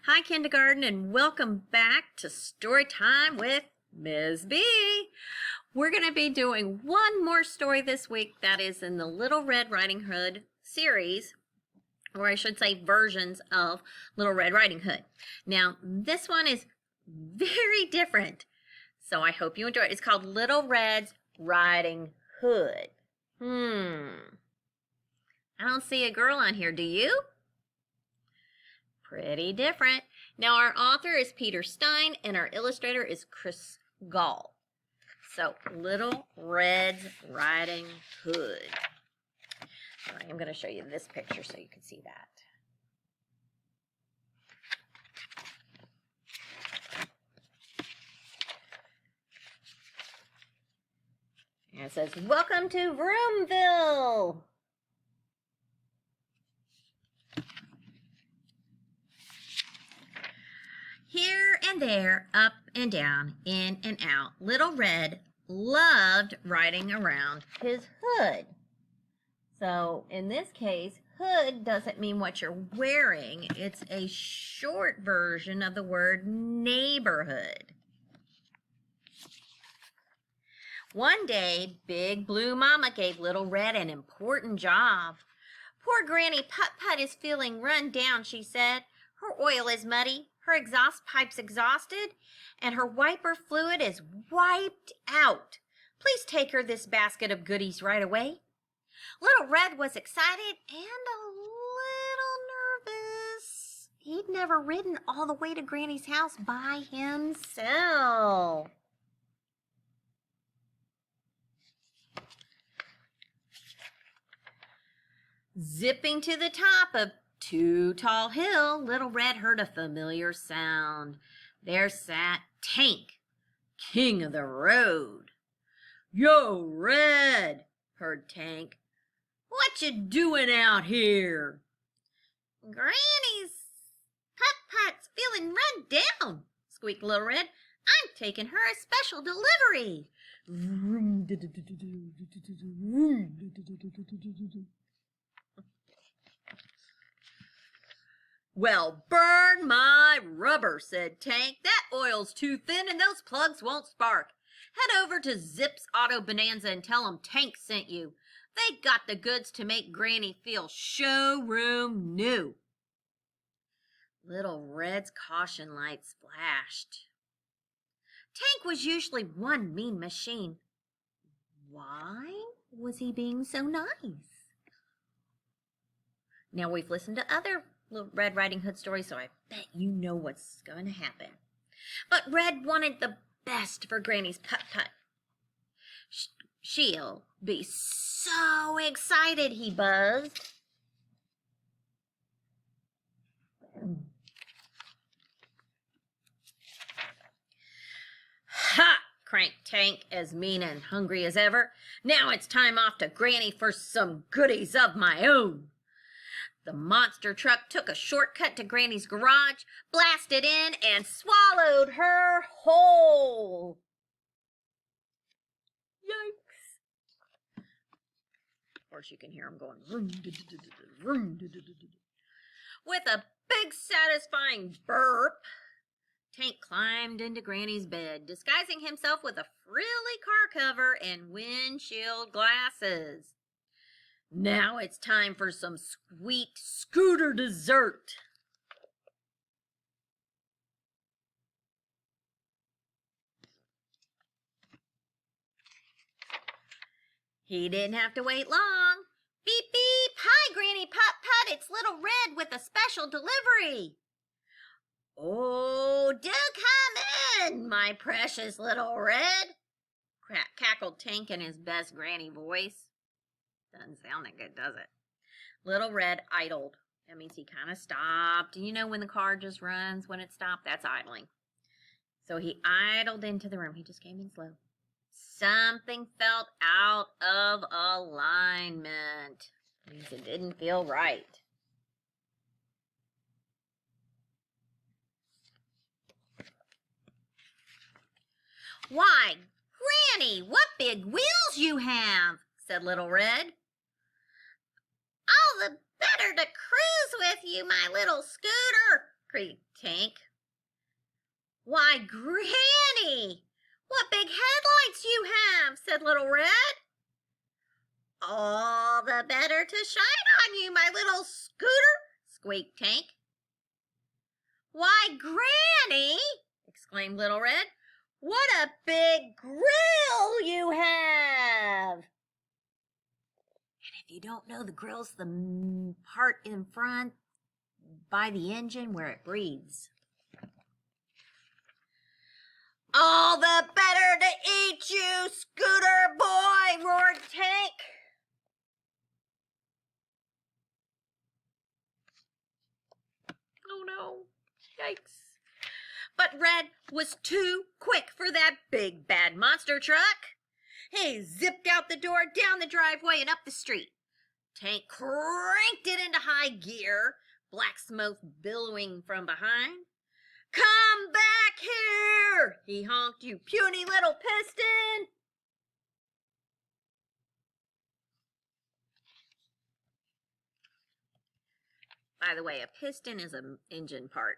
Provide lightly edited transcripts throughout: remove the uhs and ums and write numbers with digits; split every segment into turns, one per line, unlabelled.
Hi, kindergarten, and welcome back to Story Time with Ms. B. We're going to be doing one more story this week that is in the Little Red Riding Hood series, or I should say versions of Little Red Riding Hood. Now, this one is very different, so I hope you enjoy it. It's called Little Red's Riding Hood. I don't see a girl on here, do you? Pretty different. Now, our author is Peter Stein, and our illustrator is Chris Gall. So, Little Red's Riding Hood. All right, I'm going to show you this picture so you can see that. And it says, "Welcome to Vroomville." Here and there, up and down, in and out, Little Red loved riding around his hood. So in this case, hood doesn't mean what you're wearing. It's a short version of the word neighborhood. One day, Big Blue Mama gave Little Red an important job. "Poor Granny Putt-Putt is feeling run down," she said. "Her oil is muddy, her exhaust pipe's exhausted, and her wiper fluid is wiped out. Please take her this basket of goodies right away." Little Red was excited and a little nervous. He'd never ridden all the way to Granny's house by himself. Zipping to the top of Too Tall Hill, Little Red heard a familiar sound. There sat Tank, king of the road. "Yo, Red," heard Tank. "What you doing out here?" "Granny's Putt-Putt's feeling run down," squeaked Little Red. "I'm taking her a special delivery." "Well, burn my rubber," said Tank. "That oil's too thin and those plugs won't spark. Head over to Zip's Auto Bonanza and tell them Tank sent you. They got the goods to make Granny feel showroom new." Little Red's caution lights flashed. Tank was usually one mean machine. Why was he being so nice? Now, we've listened to other Little Red Riding Hood stories, so I bet you know what's going to happen. But Red wanted the best for Granny's Putt-Putt. "She'll be so excited," he buzzed. "Ha!" cranked Tank, as mean and hungry as ever. "Now it's time off to Granny for some goodies of my own." The monster truck took a shortcut to Granny's garage, blasted in, and swallowed her whole. Yikes. Of course, you can hear him going. With a big, satisfying burp, Tank climbed into Granny's bed, disguising himself with a frilly car cover and windshield glasses. Now it's time for some sweet scooter dessert. He didn't have to wait long. "Beep, beep. Hi, Granny Putt-Putt. It's Little Red with a special delivery." "Oh, do come in, my precious Little Red," cackled Tank in his best Granny voice. Doesn't sound that good, does it? Little Red idled. That means he kind of stopped. You know when the car just runs when it stopped? That's idling. So he idled into the room. He just came in slow. Something felt out of alignment. That means it didn't feel right. "Why, Granny, what big wheels you have," said Little Red. "All the better to cruise with you, my little scooter," creaked Tank. Why, Granny! What big headlights you have, said Little Red. All the better to shine on you, my little scooter, squeaked Tank. Why, Granny, exclaimed Little Red, what a big grill you have! And if you don't know, the grill's the part in front by the engine where it breathes. All the better to eat you, Scooter boy, roared Tank. Oh no, yikes. But Red was too quick for that big bad monster truck. He zipped out the door, down the driveway, and up the street. Tank cranked it into high gear, black smoke billowing from behind. Come back here, he honked, you puny little piston. By the way, a piston is an engine part.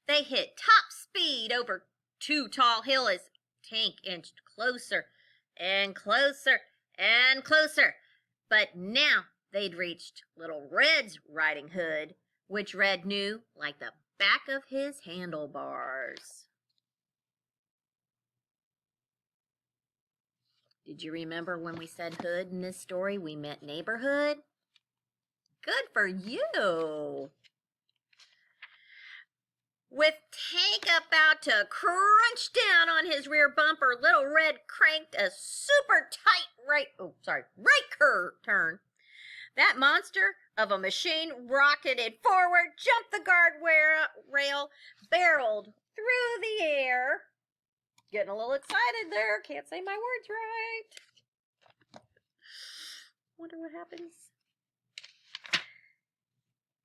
They hit top speed over two tall hills as Tank inched closer and closer and closer. But now they'd reached Little Red's riding hood, which Red knew like the back of his handlebars. Did you remember when we said hood in this story, we meant neighborhood? Good for you. With Tank about to crunch down on his rear bumper, Little Red cranked a super tight right curve turn. That monster of a machine rocketed forward, jumped the guardrail, barreled through the air. Getting a little excited there. Can't say my words right. Wonder what happens.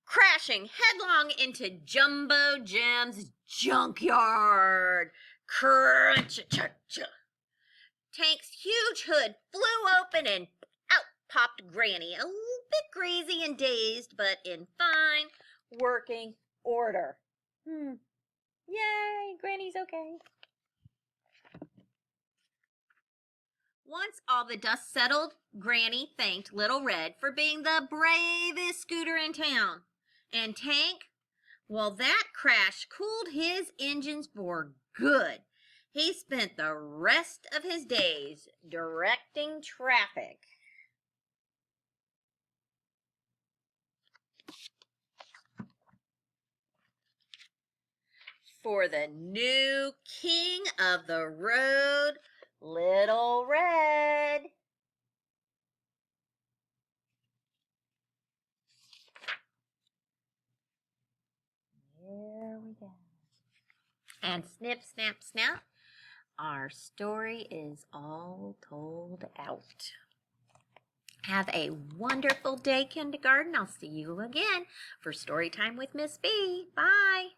Crashing headlong into Jumbo Jim's junkyard. Crunch-a-cha-cha. Tank's huge hood flew open and out popped Granny, a little bit greasy and dazed, but in fine working order. Yay, Granny's okay. Once all the dust settled, Granny thanked Little Red for being the bravest scooter in town. And Tank, well, that crash cooled his engines for good. He spent the rest of his days directing traffic. For the new king of the road, Little Red. There we go. And snip, snap, snap, our story is all told out. Have a wonderful day, kindergarten. I'll see you again for Story Time with Miss B. Bye.